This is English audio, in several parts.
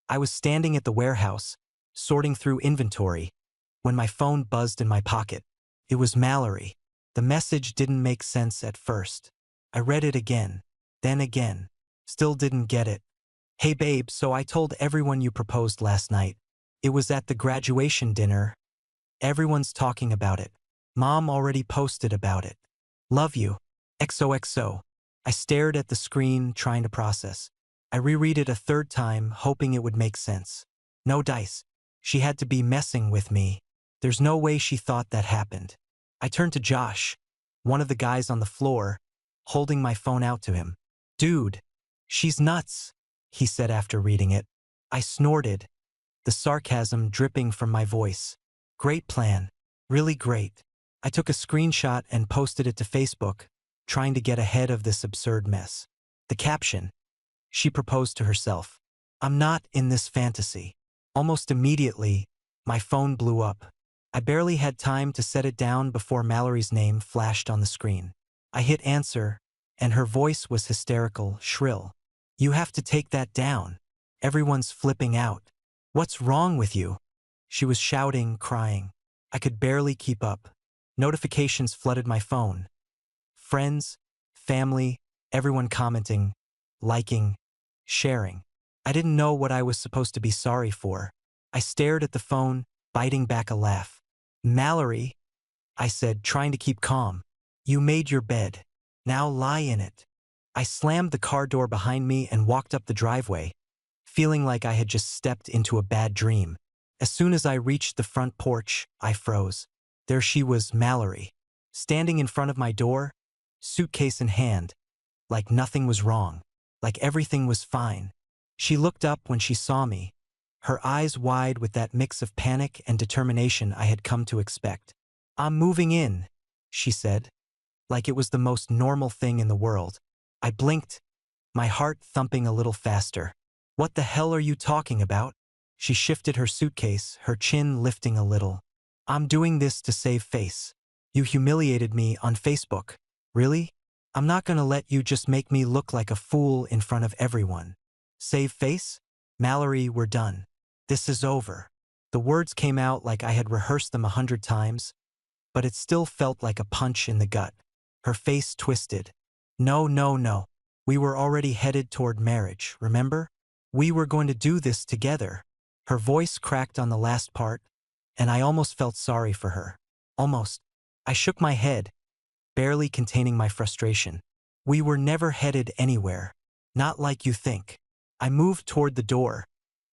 I was standing at the warehouse, sorting through inventory, when my phone buzzed in my pocket. It was Mallory. The message didn't make sense at first. I read it again, then again. Still didn't get it. Hey babe, so I told everyone you proposed last night. It was at the graduation dinner. Everyone's talking about it. Mom already posted about it. Love you. XOXO. I stared at the screen, trying to process. I reread it a third time, hoping it would make sense. No dice. She had to be messing with me. There's no way she thought that happened. I turned to Josh, one of the guys on the floor, holding my phone out to him. Dude, she's nuts, he said after reading it. I snorted, the sarcasm dripping from my voice. Great plan. Really great. I took a screenshot and posted it to Facebook, trying to get ahead of this absurd mess. The caption: she proposed to herself. I'm not in this fantasy. Almost immediately, my phone blew up. I barely had time to set it down before Mallory's name flashed on the screen. I hit answer, and her voice was hysterical, shrill. You have to take that down. Everyone's flipping out. What's wrong with you? She was shouting, crying. I could barely keep up. Notifications flooded my phone. Friends, family, everyone commenting, liking, sharing. I didn't know what I was supposed to be sorry for. I stared at the phone, biting back a laugh. Mallory, I said, trying to keep calm. You made your bed. Now lie in it. I slammed the car door behind me and walked up the driveway, feeling like I had just stepped into a bad dream. As soon as I reached the front porch, I froze. There she was, Mallory, standing in front of my door, suitcase in hand, like nothing was wrong, like everything was fine. She looked up when she saw me, her eyes wide with that mix of panic and determination I had come to expect. I'm moving in, she said, like it was the most normal thing in the world. I blinked, my heart thumping a little faster. What the hell are you talking about? She shifted her suitcase, her chin lifting a little. I'm doing this to save face. You humiliated me on Facebook. Really? I'm not gonna let you just make me look like a fool in front of everyone. Save face? Mallory, we're done. This is over. The words came out like I had rehearsed them 100 times, but it still felt like a punch in the gut. Her face twisted. No, no, no. We were already headed toward marriage, remember? We were going to do this together. Her voice cracked on the last part, and I almost felt sorry for her. Almost. I shook my head, barely containing my frustration. We were never headed anywhere. Not like you think. I moved toward the door,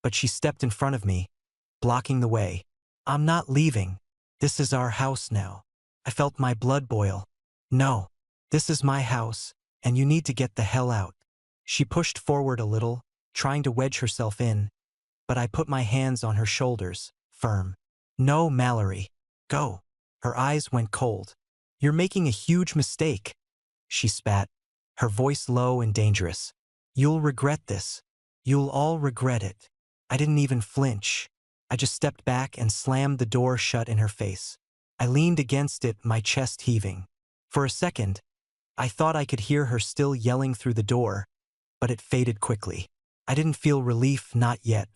but she stepped in front of me, blocking the way. I'm not leaving. This is our house now. I felt my blood boil. No. This is my house, and you need to get the hell out. She pushed forward a little, trying to wedge herself in, but I put my hands on her shoulders, firm. No, Mallory. Go. Her eyes went cold. You're making a huge mistake, she spat, her voice low and dangerous. You'll regret this. You'll all regret it. I didn't even flinch. I just stepped back and slammed the door shut in her face. I leaned against it, my chest heaving. For a second, I thought I could hear her still yelling through the door, but it faded quickly. I didn't feel relief, not yet.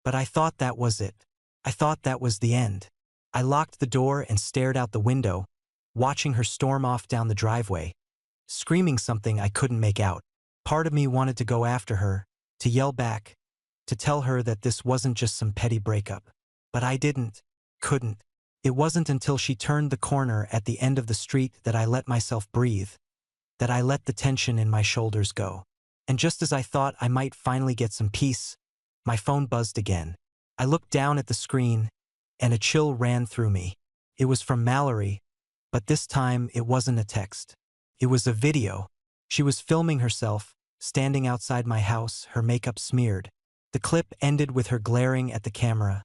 But I thought that was it. I thought that was the end. I locked the door and stared out the window, watching her storm off down the driveway, screaming something I couldn't make out. Part of me wanted to go after her, to yell back, to tell her that this wasn't just some petty breakup. But I couldn't. It wasn't until she turned the corner at the end of the street that I let myself breathe, that I let the tension in my shoulders go. And just as I thought I might finally get some peace, my phone buzzed again. I looked down at the screen, and a chill ran through me. It was from Mallory, but this time it wasn't a text. It was a video. She was filming herself, standing outside my house, her makeup smeared. The clip ended with her glaring at the camera,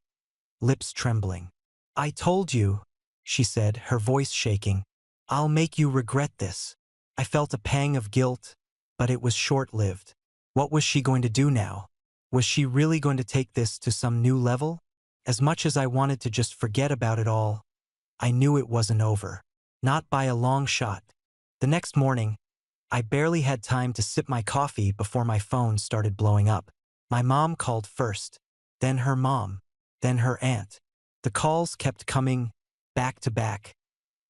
lips trembling. I told you, she said, her voice shaking. I'll make you regret this. I felt a pang of guilt, but it was short-lived. What was she going to do now? Was she really going to take this to some new level? As much as I wanted to just forget about it all, I knew it wasn't over. Not by a long shot. The next morning, I barely had time to sip my coffee before my phone started blowing up. My mom called first. then her mom, then her aunt. The calls kept coming, back to back,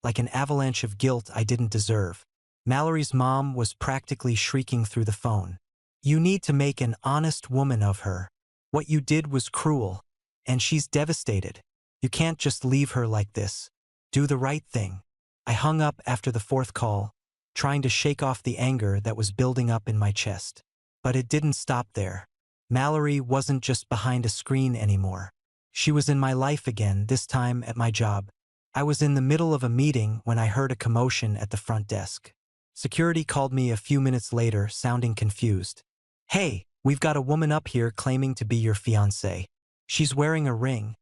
like an avalanche of guilt I didn't deserve. Mallory's mom was practically shrieking through the phone. "You need to make an honest woman of her. What you did was cruel, and she's devastated. You can't just leave her like this. Do the right thing." I hung up after the fourth call, trying to shake off the anger that was building up in my chest. But it didn't stop there. Mallory wasn't just behind a screen anymore. She was in my life again, this time at my job. I was in the middle of a meeting when I heard a commotion at the front desk. Security called me a few minutes later, sounding confused. "Hey, we've got a woman up here claiming to be your fiancée. She's wearing a ring,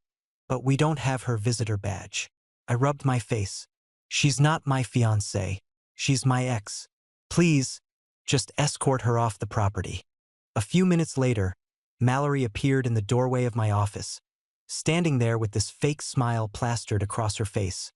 but we don't have her visitor badge." I rubbed my face. "She's not my fiancée. She's my ex. Please, just escort her off the property." A few minutes later, Mallory appeared in the doorway of my office, standing there with this fake smile plastered across her face.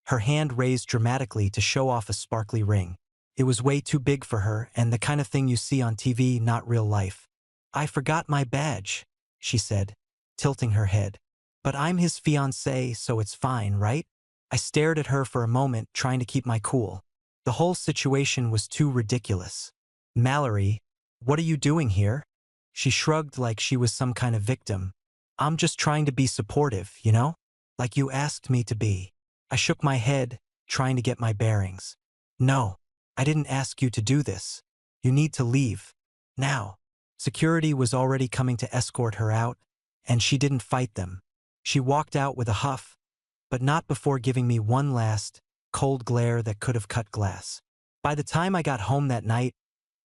Her hand raised dramatically to show off a sparkly ring. It was way too big for her and the kind of thing you see on TV, not real life. "I forgot my badge," she said, tilting her head. "But I'm his fiancée, so it's fine, right?" I stared at her for a moment, trying to keep my cool. The whole situation was too ridiculous. "Mallory, what are you doing here?" She shrugged like she was some kind of victim. "I'm just trying to be supportive, you know? Like you asked me to be." I shook my head, trying to get my bearings. "No, I didn't ask you to do this. You need to leave. Now." Security was already coming to escort her out, and she didn't fight them. She walked out with a huff, but not before giving me one last, cold glare that could have cut glass. By the time I got home that night,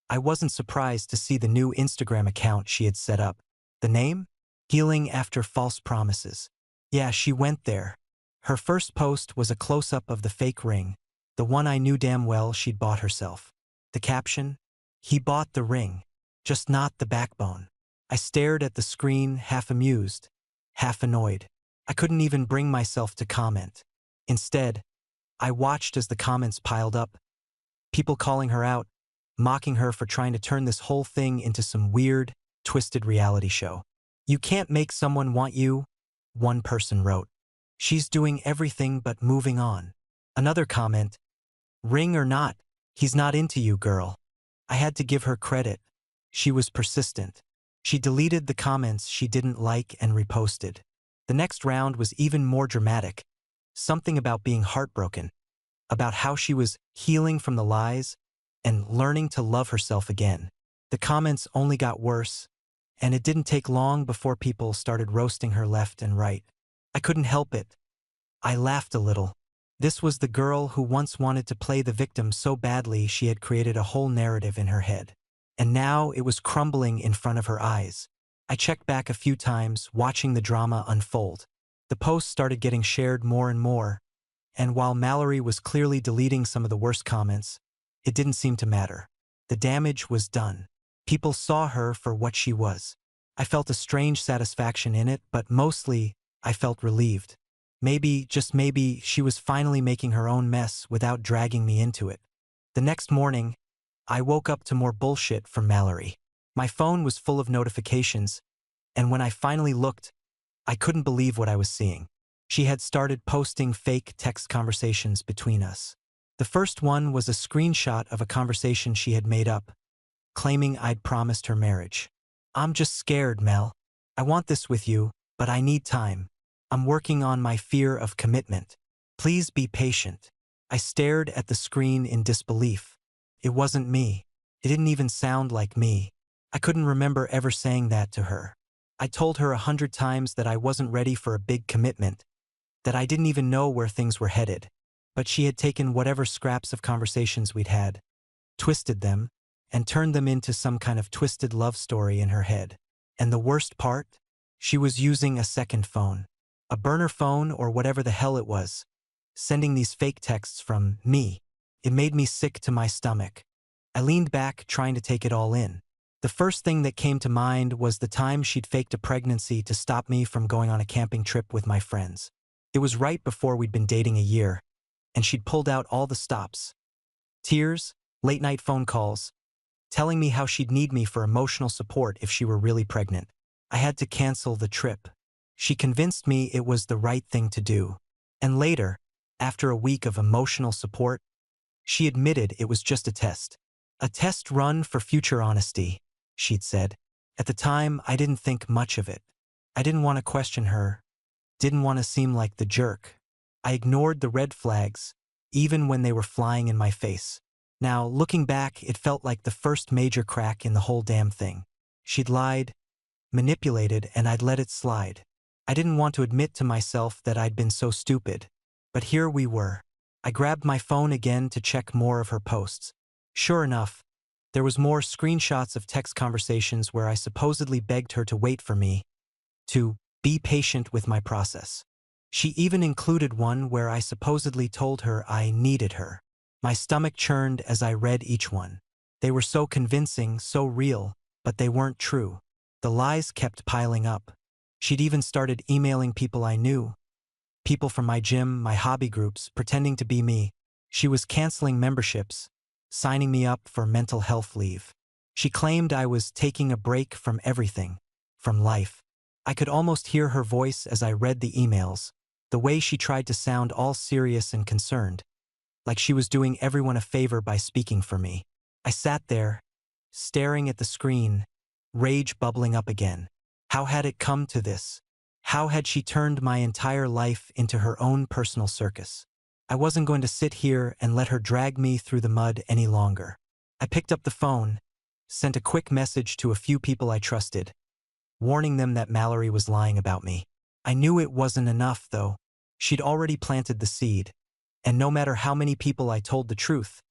I wasn't surprised to see the new Instagram account she had set up. The name? Healing After False Promises. Yeah, she went there. Her first post was a close-up of the fake ring, the one I knew damn well she'd bought herself. The caption? "He bought the ring, just not the backbone." I stared at the screen, half amused, half annoyed. I couldn't even bring myself to comment. Instead, I watched as the comments piled up, people calling her out, mocking her for trying to turn this whole thing into some weird, twisted reality show. "You can't make someone want you," one person wrote. "She's doing everything but moving on." Another comment, "Ring or not, he's not into you, girl." I had to give her credit. She was persistent. She deleted the comments she didn't like and reposted. The next round was even more dramatic. Something about being heartbroken, about how she was healing from the lies and learning to love herself again. The comments only got worse, and it didn't take long before people started roasting her left and right. I couldn't help it. I laughed a little. This was the girl who once wanted to play the victim so badly she had created a whole narrative in her head. And now it was crumbling in front of her eyes. I checked back a few times, watching the drama unfold. The posts started getting shared more and more, and while Mallory was clearly deleting some of the worst comments, it didn't seem to matter. The damage was done. People saw her for what she was. I felt a strange satisfaction in it, but mostly I felt relieved. Maybe, just maybe, she was finally making her own mess without dragging me into it. The next morning, I woke up to more bullshit from Mallory. My phone was full of notifications, and when I finally looked, I couldn't believe what I was seeing. She had started posting fake text conversations between us. The first one was a screenshot of a conversation she had made up, claiming I'd promised her marriage. "I'm just scared, Mel. I want this with you, but I need time. I'm working on my fear of commitment. Please be patient." I stared at the screen in disbelief. It wasn't me. It didn't even sound like me. I couldn't remember ever saying that to her. I told her 100 times that I wasn't ready for a big commitment, that I didn't even know where things were headed. But she had taken whatever scraps of conversations we'd had, twisted them, and turned them into some kind of twisted love story in her head. And the worst part? She was using a second phone. A burner phone or whatever the hell it was, sending these fake texts from me. It made me sick to my stomach. I leaned back, trying to take it all in. The first thing that came to mind was the time she'd faked a pregnancy to stop me from going on a camping trip with my friends. It was right before we'd been dating a year, and she'd pulled out all the stops. Tears, late-night phone calls, telling me how she'd need me for emotional support if she were really pregnant. I had to cancel the trip. She convinced me it was the right thing to do. And later, after a week of emotional support, she admitted it was just a test. A test run for future honesty, she'd said. At the time, I didn't think much of it. I didn't want to question her, didn't want to seem like the jerk. I ignored the red flags, even when they were flying in my face. Now, looking back, it felt like the first major crack in the whole damn thing. She'd lied, manipulated, and I'd let it slide. I didn't want to admit to myself that I'd been so stupid. But here we were. I grabbed my phone again to check more of her posts. Sure enough, there was more screenshots of text conversations where I supposedly begged her to wait for me, to be patient with my process. She even included one where I supposedly told her I needed her. My stomach churned as I read each one. They were so convincing, so real, but they weren't true. The lies kept piling up. She'd even started emailing people I knew, people from my gym, my hobby groups, pretending to be me. She was canceling memberships, signing me up for mental health leave. She claimed I was taking a break from everything, from life. I could almost hear her voice as I read the emails, the way she tried to sound all serious and concerned, like she was doing everyone a favor by speaking for me. I sat there, staring at the screen, rage bubbling up again. How had it come to this? How had she turned my entire life into her own personal circus? I wasn't going to sit here and let her drag me through the mud any longer. I picked up the phone, sent a quick message to a few people I trusted, warning them that Mallory was lying about me. I knew it wasn't enough, though. She'd already planted the seed, and no matter how many people I told the truth,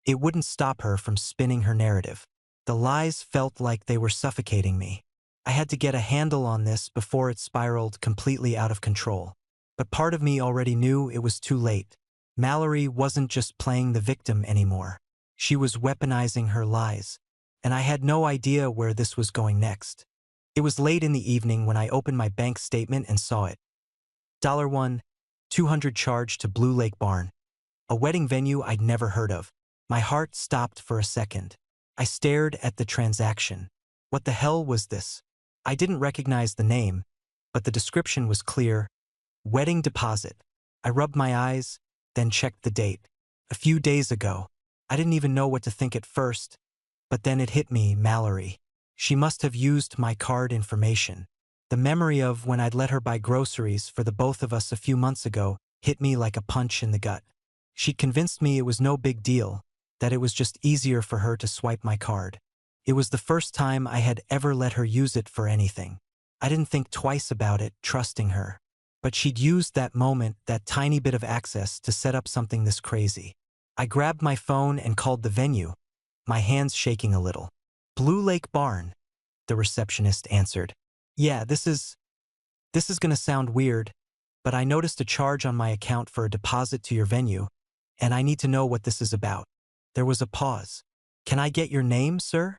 it wouldn't stop her from spinning her narrative. The lies felt like they were suffocating me. I had to get a handle on this before it spiraled completely out of control. But part of me already knew it was too late. Mallory wasn't just playing the victim anymore. She was weaponizing her lies, and I had no idea where this was going next. It was late in the evening when I opened my bank statement and saw it. $1, $200 charged to Blue Lake Barn, a wedding venue I'd never heard of. My heart stopped for a second. I stared at the transaction. What the hell was this? I didn't recognize the name, but the description was clear. Wedding deposit. I rubbed my eyes, then checked the date. A few days ago. I didn't even know what to think at first, but then it hit me, Mallory. She must have used my card information. The memory of when I'd let her buy groceries for the both of us a few months ago hit me like a punch in the gut. She'd convinced me it was no big deal, that it was just easier for her to swipe my card. It was the first time I had ever let her use it for anything. I didn't think twice about it, trusting her. But she'd used that moment, that tiny bit of access, to set up something this crazy. I grabbed my phone and called the venue, my hands shaking a little. Blue Lake Barn, the receptionist answered. Yeah, this is gonna sound weird, but I noticed a charge on my account for a deposit to your venue, and I need to know what this is about. There was a pause. Can I get your name, sir?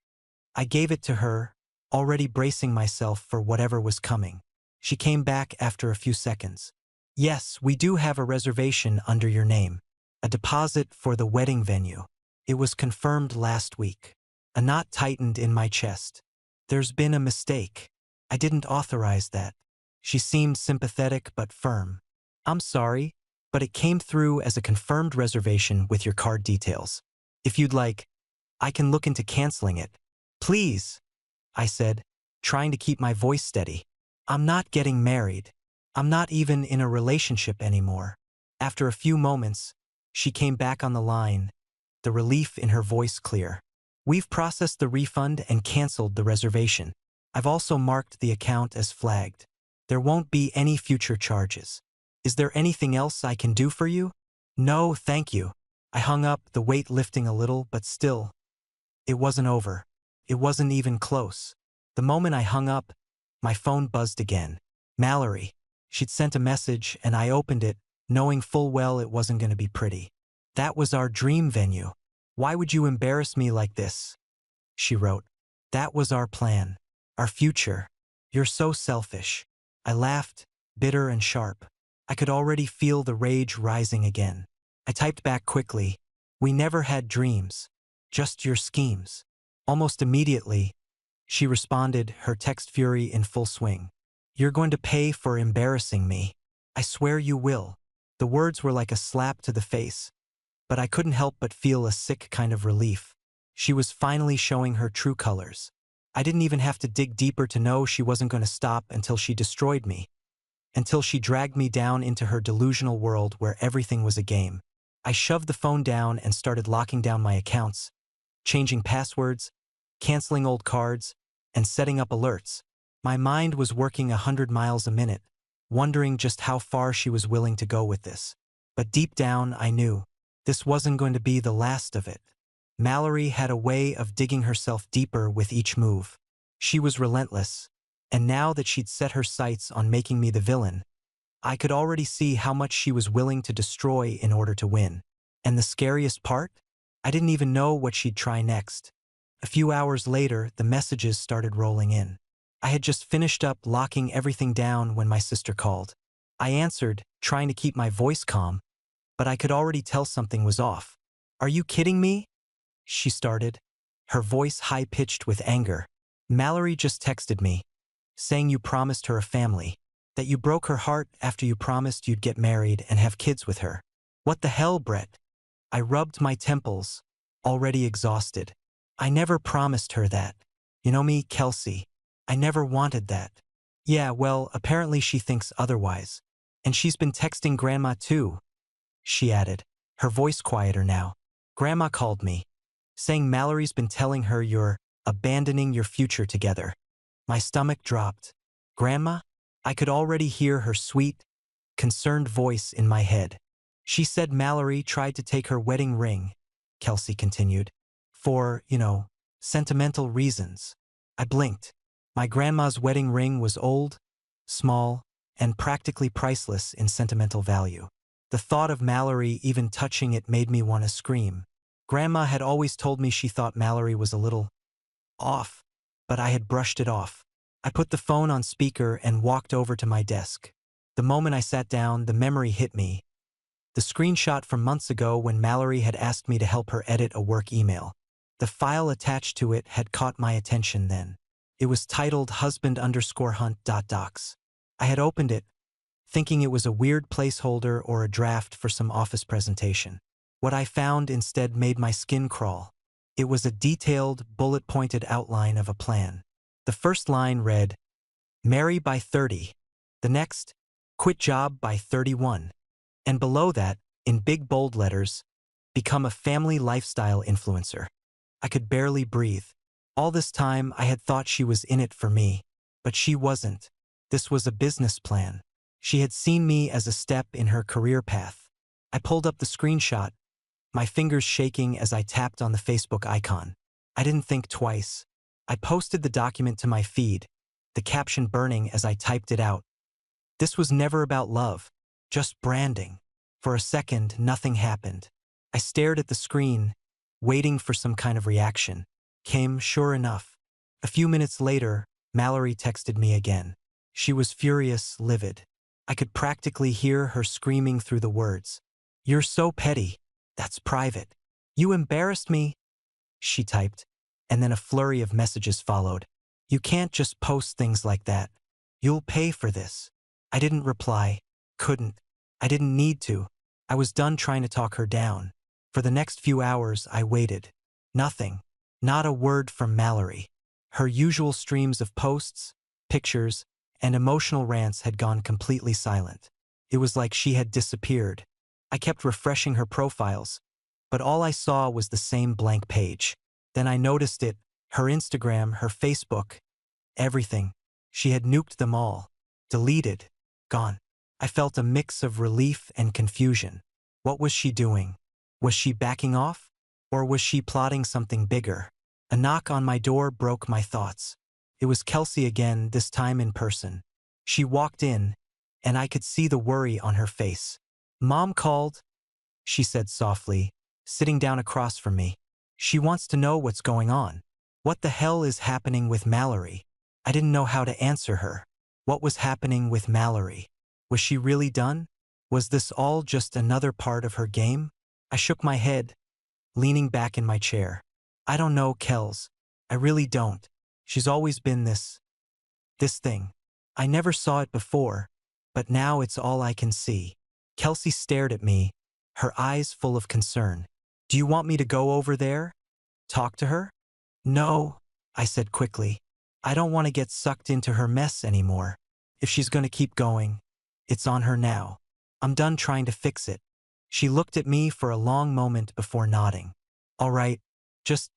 I gave it to her, already bracing myself for whatever was coming. She came back after a few seconds. Yes, we do have a reservation under your name. A deposit for the wedding venue. It was confirmed last week. A knot tightened in my chest. There's been a mistake. I didn't authorize that. She seemed sympathetic but firm. I'm sorry, but it came through as a confirmed reservation with your card details. If you'd like, I can look into canceling it. Please, I said, trying to keep my voice steady. I'm not getting married. I'm not even in a relationship anymore. After a few moments, she came back on the line, the relief in her voice clear. We've processed the refund and canceled the reservation. I've also marked the account as flagged. There won't be any future charges. Is there anything else I can do for you? No, thank you. I hung up, the weight lifting a little, but still. It wasn't over. It wasn't even close. The moment I hung up, my phone buzzed again. Mallory. She'd sent a message, and I opened it, knowing full well it wasn't going to be pretty. That was our dream venue. Why would you embarrass me like this? She wrote. That was our plan. Our future. You're so selfish. I laughed, bitter and sharp. I could already feel the rage rising again. I typed back quickly. We never had dreams. Just your schemes. Almost immediately, She responded, her text fury in full swing. "You're going to pay for embarrassing me. I swear you will." The words were like a slap to the face, but I couldn't help but feel a sick kind of relief. She was finally showing her true colors. I didn't even have to dig deeper to know she wasn't going to stop until she destroyed me, until she dragged me down into her delusional world where everything was a game. I shoved the phone down and started locking down my accounts, changing passwords, canceling old cards, and setting up alerts. My mind was working 100 miles a minute, wondering just how far she was willing to go with this. But deep down, I knew this wasn't going to be the last of it. Mallory had a way of digging herself deeper with each move. She was relentless, and now that she'd set her sights on making me the villain, I could already see how much she was willing to destroy in order to win. And the scariest part? I didn't even know what she'd try next. A few hours later, the messages started rolling in. I had just finished up locking everything down when my sister called. I answered, trying to keep my voice calm, but I could already tell something was off. "Are you kidding me?" she started, her voice high-pitched with anger. "Mallory just texted me, saying you promised her a family, that you broke her heart after you promised you'd get married and have kids with her." "What the hell, Brett?" I rubbed my temples, already exhausted. "I never promised her that. You know me, Kelsey. I never wanted that." "Yeah, well, apparently she thinks otherwise. And she's been texting Grandma too," she added, her voice quieter now. "Grandma called me, saying Mallory's been telling her you're abandoning your future together." My stomach dropped. "Grandma?" I could already hear her sweet, concerned voice in my head. "She said Mallory tried to take her wedding ring," Kelsey continued, "for, sentimental reasons." I blinked. My grandma's wedding ring was old, small, and practically priceless in sentimental value. The thought of Mallory even touching it made me want to scream. Grandma had always told me she thought Mallory was a little off, but I had brushed it off. I put the phone on speaker and walked over to my desk. The moment I sat down, the memory hit me. The screenshot from months ago when Mallory had asked me to help her edit a work email. The file attached to it had caught my attention then. It was titled husband_hunt.docs. I had opened it, thinking it was a weird placeholder or a draft for some office presentation. What I found instead made my skin crawl. It was a detailed, bullet-pointed outline of a plan. The first line read, "Marry by 30. The next, quit job by 31. And below that, in big bold letters, become a family lifestyle influencer." I could barely breathe. All this time, I had thought she was in it for me, but she wasn't. This was a business plan. She had seen me as a step in her career path. I pulled up the screenshot, my fingers shaking as I tapped on the Facebook icon. I didn't think twice. I posted the document to my feed, the caption burning as I typed it out. This was never about love, just branding. For a second, nothing happened. I stared at the screen, waiting for some kind of reaction. Came, sure enough. A few minutes later, Mallory texted me again. She was furious, livid. I could practically hear her screaming through the words. "You're so petty. That's private. You embarrassed me," she typed, and then a flurry of messages followed. "You can't just post things like that. You'll pay for this." I didn't reply. Couldn't. I didn't need to. I was done trying to talk her down. For the next few hours, I waited. Nothing. Not a word from Mallory. Her usual streams of posts, pictures, and emotional rants had gone completely silent. It was like she had disappeared. I kept refreshing her profiles, but all I saw was the same blank page. Then I noticed it, her Instagram, her Facebook, everything. She had nuked them all. Deleted. Gone. I felt a mix of relief and confusion. What was she doing? Was she backing off? Or was she plotting something bigger? A knock on my door broke my thoughts. It was Kelsey again, this time in person. She walked in, and I could see the worry on her face. "Mom called," she said softly, sitting down across from me. "She wants to know what's going on. What the hell is happening with Mallory?" I didn't know how to answer her. What was happening with Mallory? Was she really done? Was this all just another part of her game? I shook my head, leaning back in my chair. "I don't know, Kels. I really don't." She's always been this thing. I never saw it before, but now it's all I can see. Kelsey stared at me, her eyes full of concern. Do you want me to go over there? Talk to her? No, I said quickly. I don't want to get sucked into her mess anymore. If she's going to keep going, it's on her now. I'm done trying to fix it. She looked at me for a long moment before nodding. All right, just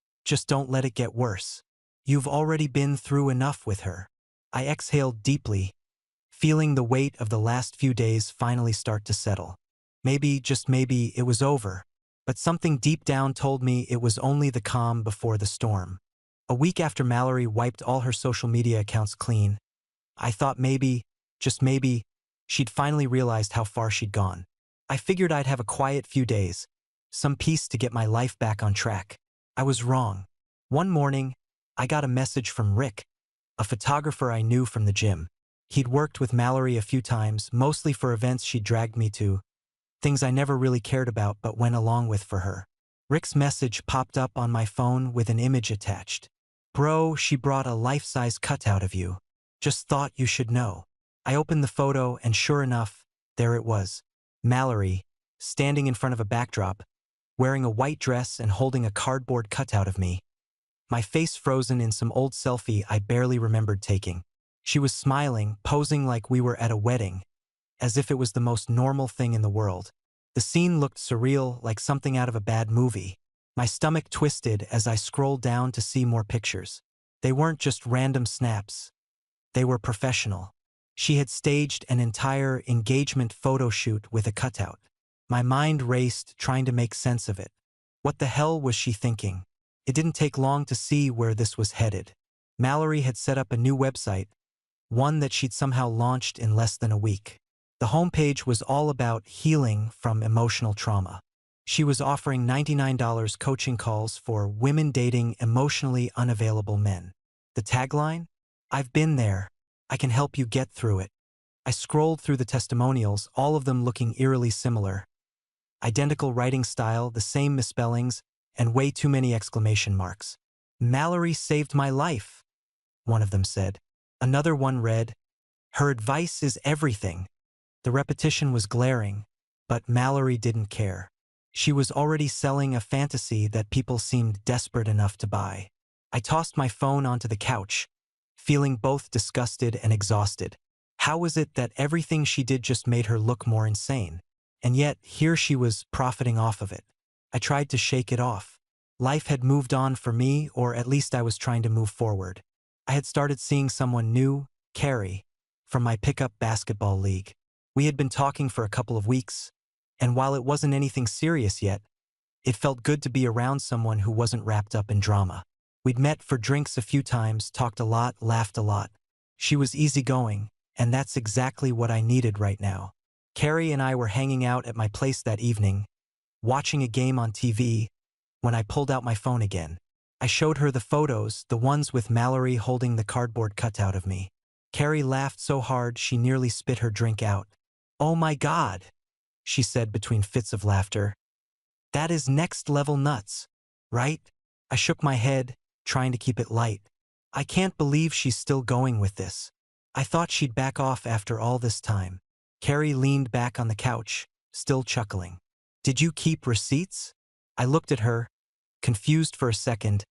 don't let it get worse. You've already been through enough with her. I exhaled deeply, feeling the weight of the last few days finally start to settle. Maybe, just maybe, it was over. But something deep down told me it was only the calm before the storm. A week after Mallory wiped all her social media accounts clean, I thought maybe, just maybe, she'd finally realized how far she'd gone. I figured I'd have a quiet few days, some peace to get my life back on track. I was wrong. One morning, I got a message from Rick, a photographer I knew from the gym. He'd worked with Mallory a few times, mostly for events she'd dragged me to, things I never really cared about but went along with for her. Rick's message popped up on my phone with an image attached. Bro, she brought a life-size cutout of you. Just thought you should know. I opened the photo and sure enough, there it was. Mallory, standing in front of a backdrop, wearing a white dress and holding a cardboard cutout of me. My face frozen in some old selfie I barely remembered taking. She was smiling, posing like we were at a wedding, as if it was the most normal thing in the world. The scene looked surreal, like something out of a bad movie. My stomach twisted as I scrolled down to see more pictures. They weren't just random snaps. They were professional. She had staged an entire engagement photo shoot with a cutout. My mind raced, trying to make sense of it. What the hell was she thinking? It didn't take long to see where this was headed. Mallory had set up a new website, one that she'd somehow launched in less than a week. The homepage was all about healing from emotional trauma. She was offering $99 coaching calls for women dating emotionally unavailable men. The tagline? I've been there. I can help you get through it. I scrolled through the testimonials, all of them looking eerily similar. Identical writing style, the same misspellings, and way too many exclamation marks. Mallory saved my life, one of them said. Another one read, her advice is everything. The repetition was glaring, but Mallory didn't care. She was already selling a fantasy that people seemed desperate enough to buy. I tossed my phone onto the couch, feeling both disgusted and exhausted. How was it that everything she did just made her look more insane? And yet, here she was profiting off of it. I tried to shake it off. Life had moved on for me, or at least I was trying to move forward. I had started seeing someone new, Carrie, from my pickup basketball league. We had been talking for a couple of weeks, and while it wasn't anything serious yet, it felt good to be around someone who wasn't wrapped up in drama. We'd met for drinks a few times, talked a lot, laughed a lot. She was easygoing, and that's exactly what I needed right now. Carrie and I were hanging out at my place that evening, watching a game on TV, when I pulled out my phone again. I showed her the photos, the ones with Mallory holding the cardboard cutout of me. Carrie laughed so hard she nearly spit her drink out. Oh my God, she said between fits of laughter. That is next level nuts, right? I shook my head, trying to keep it light. I can't believe she's still going with this. I thought she'd back off after all this time. Carrie leaned back on the couch, still chuckling. Did you keep receipts? I looked at her, confused for a second,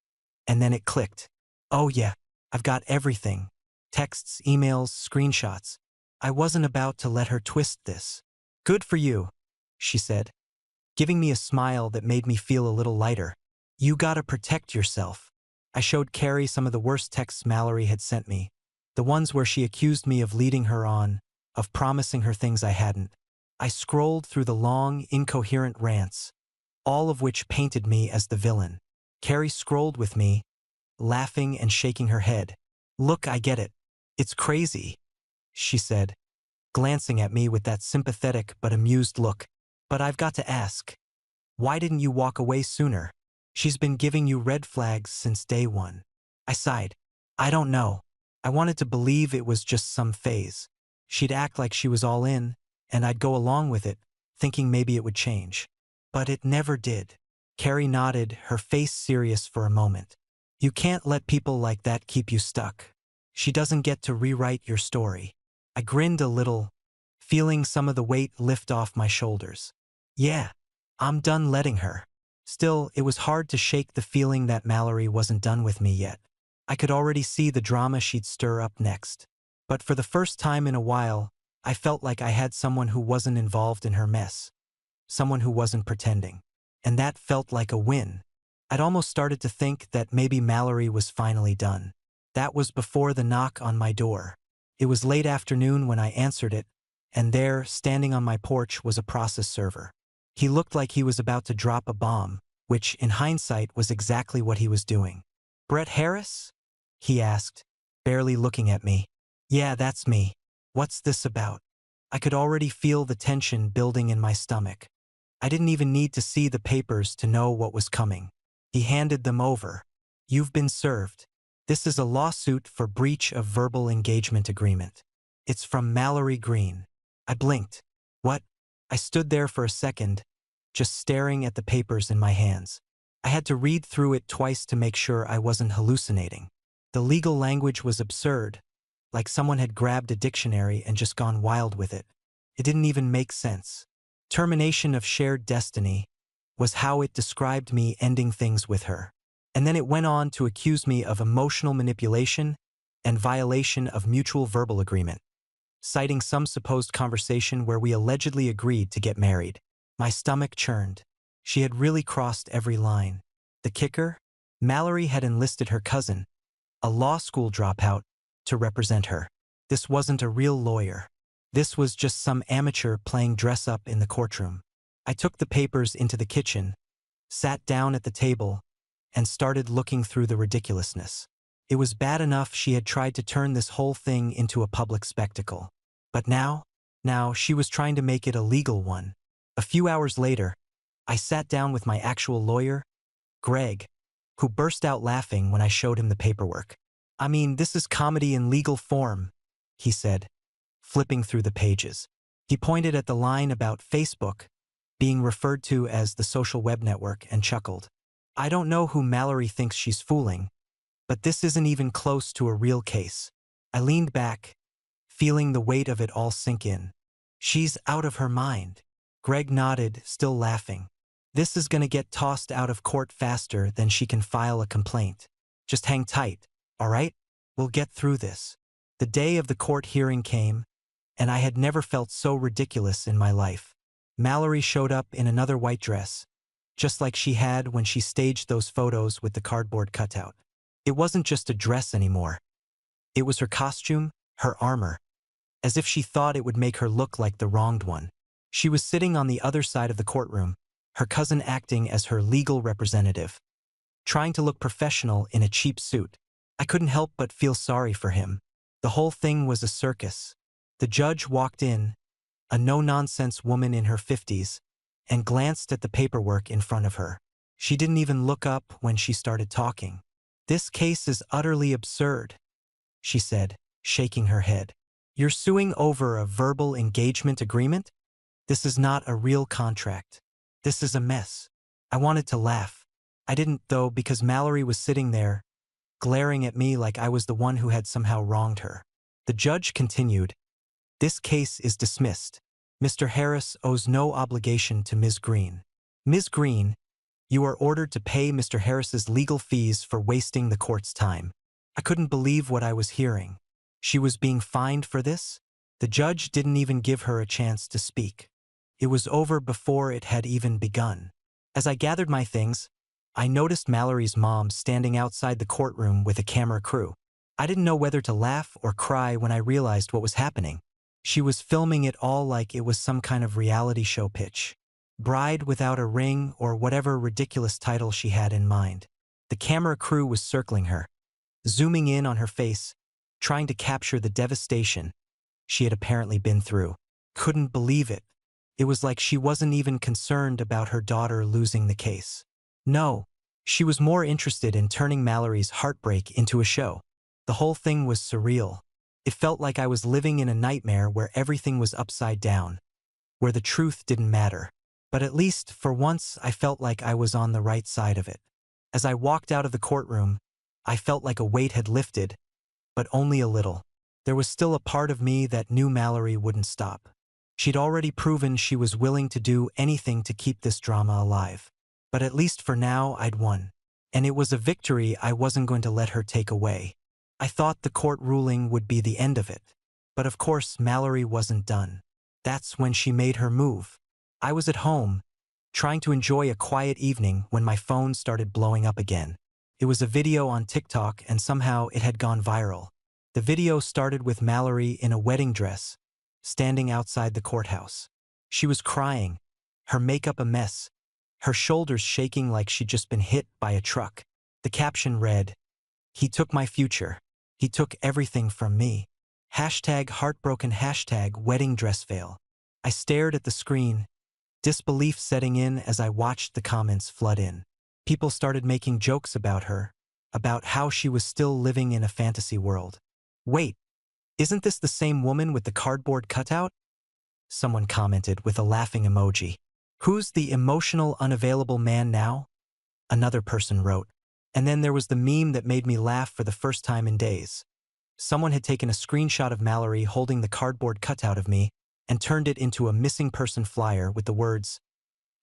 and then it clicked. Oh yeah, I've got everything. Texts, emails, screenshots. I wasn't about to let her twist this. Good for you, she said, giving me a smile that made me feel a little lighter. You gotta protect yourself. I showed Carrie some of the worst texts Mallory had sent me, the ones where she accused me of leading her on, of promising her things I hadn't. I scrolled through the long, incoherent rants, all of which painted me as the villain. Carrie scrolled with me, laughing and shaking her head. Look, I get it. It's crazy, she said, glancing at me with that sympathetic but amused look. But I've got to ask, why didn't you walk away sooner? She's been giving you red flags since day one. I sighed. I don't know. I wanted to believe it was just some phase. She'd act like she was all in, and I'd go along with it, thinking maybe it would change. But it never did. Carrie nodded, her face serious for a moment. You can't let people like that keep you stuck. She doesn't get to rewrite your story. I grinned a little, feeling some of the weight lift off my shoulders. Yeah, I'm done letting her. Still, it was hard to shake the feeling that Mallory wasn't done with me yet. I could already see the drama she'd stir up next. But for the first time in a while, I felt like I had someone who wasn't involved in her mess. Someone who wasn't pretending. And that felt like a win. I'd almost started to think that maybe Mallory was finally done. That was before the knock on my door. It was late afternoon when I answered it, and there, standing on my porch, was a process server. He looked like he was about to drop a bomb, which, in hindsight, was exactly what he was doing. "Brett Harris?" he asked, barely looking at me. "Yeah, that's me. What's this about?" I could already feel the tension building in my stomach. I didn't even need to see the papers to know what was coming. He handed them over. "You've been served. This is a lawsuit for breach of verbal engagement agreement. It's from Mallory Green." I blinked. What? I stood there for a second, just staring at the papers in my hands. I had to read through it twice to make sure I wasn't hallucinating. The legal language was absurd, like someone had grabbed a dictionary and just gone wild with it. It didn't even make sense. Termination of shared destiny was how it described me ending things with her. And then it went on to accuse me of emotional manipulation and violation of mutual verbal agreement, citing some supposed conversation where we allegedly agreed to get married. My stomach churned. She had really crossed every line. The kicker? Mallory had enlisted her cousin, a law school dropout, to represent her. This wasn't a real lawyer. This was just some amateur playing dress-up in the courtroom. I took the papers into the kitchen, sat down at the table, and started looking through the ridiculousness. It was bad enough she had tried to turn this whole thing into a public spectacle. But now she was trying to make it a legal one. A few hours later, I sat down with my actual lawyer, Greg, who burst out laughing when I showed him the paperwork. "I mean, this is comedy in legal form," he said, flipping through the pages. He pointed at the line about Facebook being referred to as the social web network and chuckled. "I don't know who Mallory thinks she's fooling, but this isn't even close to a real case." I leaned back, feeling the weight of it all sink in. "She's out of her mind." Greg nodded, still laughing. "This is gonna get tossed out of court faster than she can file a complaint. Just hang tight, all right? We'll get through this." The day of the court hearing came, and I had never felt so ridiculous in my life. Mallory showed up in another white dress, just like she had when she staged those photos with the cardboard cutout. It wasn't just a dress anymore. It was her costume, her armor, as if she thought it would make her look like the wronged one. She was sitting on the other side of the courtroom, her cousin acting as her legal representative, trying to look professional in a cheap suit. I couldn't help but feel sorry for him. The whole thing was a circus. The judge walked in, a no-nonsense woman in her 50s, and glanced at the paperwork in front of her. She didn't even look up when she started talking. "This case is utterly absurd," she said, shaking her head. "You're suing over a verbal engagement agreement? This is not a real contract. This is a mess." I wanted to laugh. I didn't, though, because Mallory was sitting there, glaring at me like I was the one who had somehow wronged her. The judge continued, "This case is dismissed. Mr. Harris owes no obligation to Ms. Green. Ms. Green, you are ordered to pay Mr. Harris's legal fees for wasting the court's time." I couldn't believe what I was hearing. She was being fined for this? The judge didn't even give her a chance to speak. It was over before it had even begun. As I gathered my things, I noticed Mallory's mom standing outside the courtroom with a camera crew. I didn't know whether to laugh or cry when I realized what was happening. She was filming it all like it was some kind of reality show pitch. Bride Without a Ring, or whatever ridiculous title she had in mind. The camera crew was circling her, zooming in on her face, trying to capture the devastation she had apparently been through. Couldn't believe it. It was like she wasn't even concerned about her daughter losing the case. No, she was more interested in turning Mallory's heartbreak into a show. The whole thing was surreal. It felt like I was living in a nightmare where everything was upside down, where the truth didn't matter. But at least, for once, I felt like I was on the right side of it. As I walked out of the courtroom, I felt like a weight had lifted, but only a little. There was still a part of me that knew Mallory wouldn't stop. She'd already proven she was willing to do anything to keep this drama alive. But at least for now, I'd won. And it was a victory I wasn't going to let her take away. I thought the court ruling would be the end of it. But of course, Mallory wasn't done. That's when she made her move. I was at home, trying to enjoy a quiet evening when my phone started blowing up again. It was a video on TikTok and somehow it had gone viral. The video started with Mallory in a wedding dress, standing outside the courthouse. She was crying, her makeup a mess, her shoulders shaking like she'd just been hit by a truck. The caption read, "He took my future. He took everything from me. Hashtag heartbroken, hashtag wedding dress fail." I stared at the screen, disbelief setting in as I watched the comments flood in. People started making jokes about her, about how she was still living in a fantasy world. "Wait, isn't this the same woman with the cardboard cutout?" Someone commented with a laughing emoji. "Who's the emotional, unavailable man now?" Another person wrote. And then there was the meme that made me laugh for the first time in days. Someone had taken a screenshot of Mallory holding the cardboard cutout of me and turned it into a missing person flyer with the words,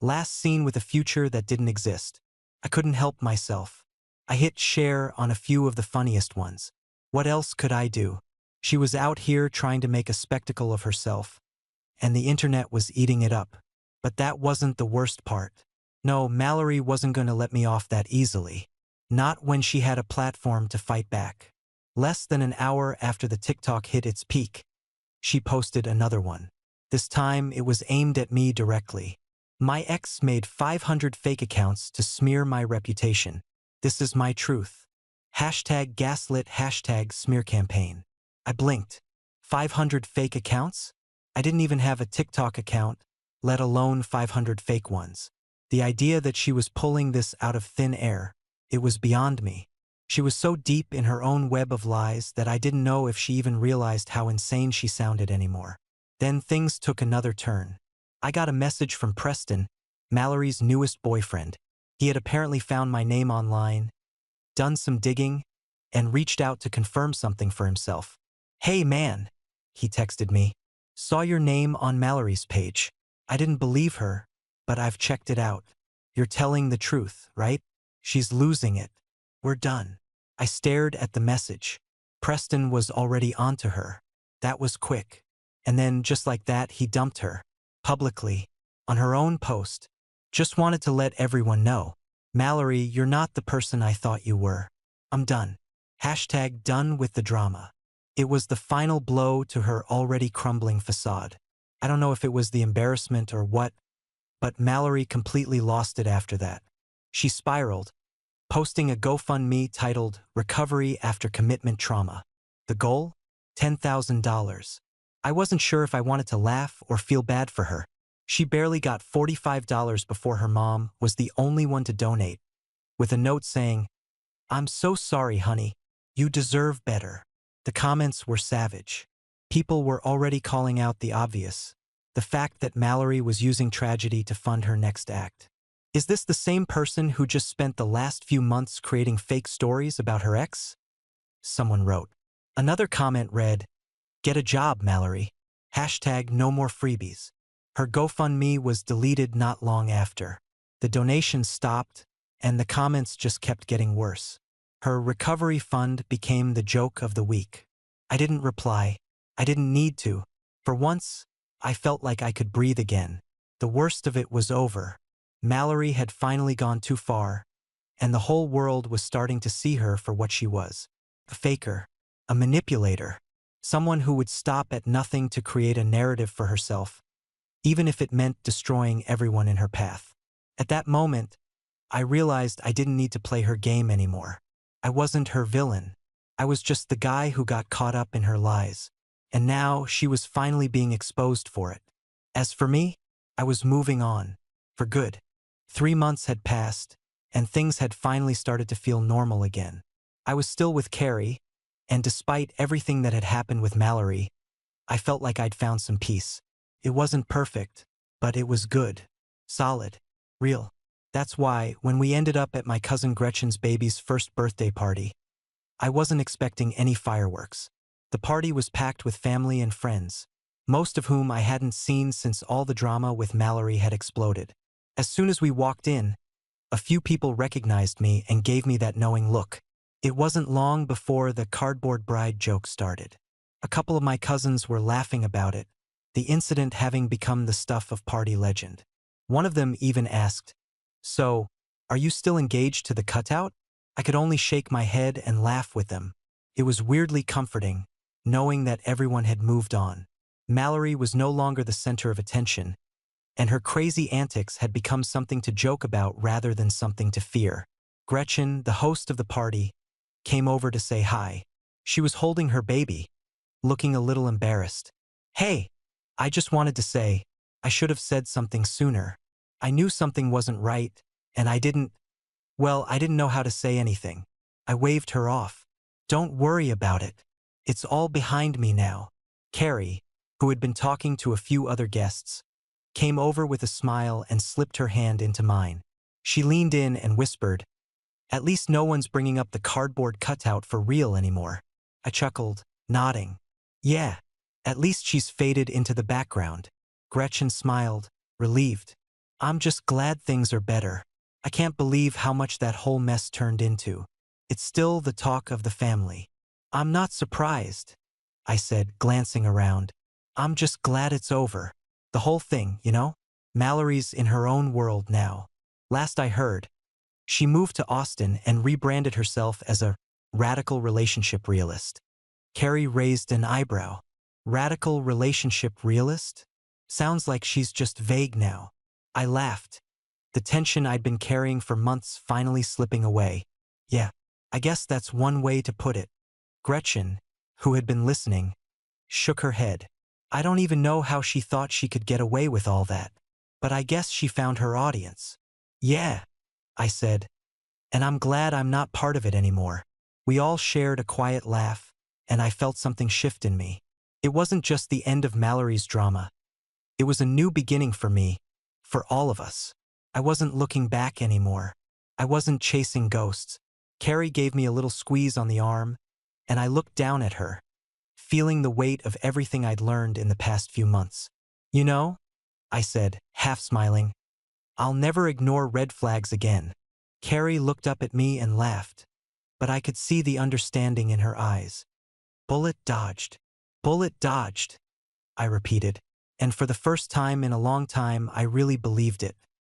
"Last seen with a future that didn't exist." I couldn't help myself. I hit share on a few of the funniest ones. What else could I do? She was out here trying to make a spectacle of herself, and the internet was eating it up. But that wasn't the worst part. No, Mallory wasn't going to let me off that easily. Not when she had a platform to fight back. Less than an hour after the TikTok hit its peak, she posted another one. This time it was aimed at me directly. "My ex made 500 fake accounts to smear my reputation. This is my truth. Hashtag gaslit, hashtag smear campaign." I blinked. 500 fake accounts? I didn't even have a TikTok account, let alone 500 fake ones. The idea that she was pulling this out of thin air, it was beyond me. She was so deep in her own web of lies that I didn't know if she even realized how insane she sounded anymore. Then things took another turn. I got a message from Preston, Mallory's newest boyfriend. He had apparently found my name online, done some digging, and reached out to confirm something for himself. "Hey man," he texted me. "Saw your name on Mallory's page." I didn't believe her, but I've checked it out. "You're telling the truth, right? She's losing it. We're done." I stared at the message. Preston was already onto her. That was quick. And then, just like that, he dumped her. Publicly. On her own post. "Just wanted to let everyone know. Mallory, you're not the person I thought you were. I'm done." Hashtag done with the drama. It was the final blow to her already crumbling facade. I don't know if it was the embarrassment or what, but Mallory completely lost it after that. She spiraled, posting a GoFundMe titled "Recovery After Commitment Trauma." The goal? $10,000. I wasn't sure if I wanted to laugh or feel bad for her. She barely got $45 before her mom was the only one to donate, with a note saying, "I'm so sorry, honey. You deserve better." The comments were savage. People were already calling out the obvious, the fact that Mallory was using tragedy to fund her next act. Is this the same person who just spent the last few months creating fake stories about her ex? Someone wrote. Another comment read, "Get a job, Mallory. Hashtag no more freebies." Her GoFundMe was deleted not long after. The donations stopped, and the comments just kept getting worse. Her recovery fund became the joke of the week. I didn't reply. I didn't need to. For once, I felt like I could breathe again. The worst of it was over. Mallory had finally gone too far, and the whole world was starting to see her for what she was. A faker, a manipulator, someone who would stop at nothing to create a narrative for herself, even if it meant destroying everyone in her path. At that moment, I realized I didn't need to play her game anymore. I wasn't her villain. I was just the guy who got caught up in her lies. And now she was finally being exposed for it. As for me, I was moving on. For good. 3 months had passed, and things had finally started to feel normal again. I was still with Carrie, and despite everything that had happened with Mallory, I felt like I'd found some peace. It wasn't perfect, but it was good. Solid. Real. That's why, when we ended up at my cousin Gretchen's baby's first birthday party, I wasn't expecting any fireworks. The party was packed with family and friends, most of whom I hadn't seen since all the drama with Mallory had exploded. As soon as we walked in, a few people recognized me and gave me that knowing look. It wasn't long before the cardboard bride joke started. A couple of my cousins were laughing about it, the incident having become the stuff of party legend. One of them even asked, "So, are you still engaged to the cutout?" I could only shake my head and laugh with them. It was weirdly comforting, knowing that everyone had moved on. Mallory was no longer the center of attention, and her crazy antics had become something to joke about rather than something to fear. Gretchen, the host of the party, came over to say hi. She was holding her baby, looking a little embarrassed. "Hey, I just wanted to say, I should have said something sooner. I knew something wasn't right, and I didn't know how to say anything." I waved her off. "Don't worry about it. It's all behind me now." Carrie, who had been talking to a few other guests, came over with a smile and slipped her hand into mine. She leaned in and whispered, "At least no one's bringing up the cardboard cutout for real anymore." I chuckled, nodding. "Yeah, at least she's faded into the background." Gretchen smiled, relieved. "I'm just glad things are better. I can't believe how much that whole mess turned into. It's still the talk of the family." "I'm not surprised," I said, glancing around. "I'm just glad it's over. The whole thing, you know? Mallory's in her own world now. Last I heard, she moved to Austin and rebranded herself as a radical relationship realist." Carrie raised an eyebrow. "Radical relationship realist? Sounds like she's just vague now." I laughed, the tension I'd been carrying for months finally slipping away. "Yeah, I guess that's one way to put it." Gretchen, who had been listening, shook her head. "I don't even know how she thought she could get away with all that. But I guess she found her audience." "Yeah," I said, "and I'm glad I'm not part of it anymore." We all shared a quiet laugh, and I felt something shift in me. It wasn't just the end of Mallory's drama. It was a new beginning for me, for all of us. I wasn't looking back anymore. I wasn't chasing ghosts. Carrie gave me a little squeeze on the arm, and I looked down at her, feeling the weight of everything I'd learned in the past few months. "You know," I said, half smiling, "I'll never ignore red flags again." Carrie looked up at me and laughed, but I could see the understanding in her eyes. "Bullet dodged. Bullet dodged," I repeated, and for the first time in a long time I really believed it.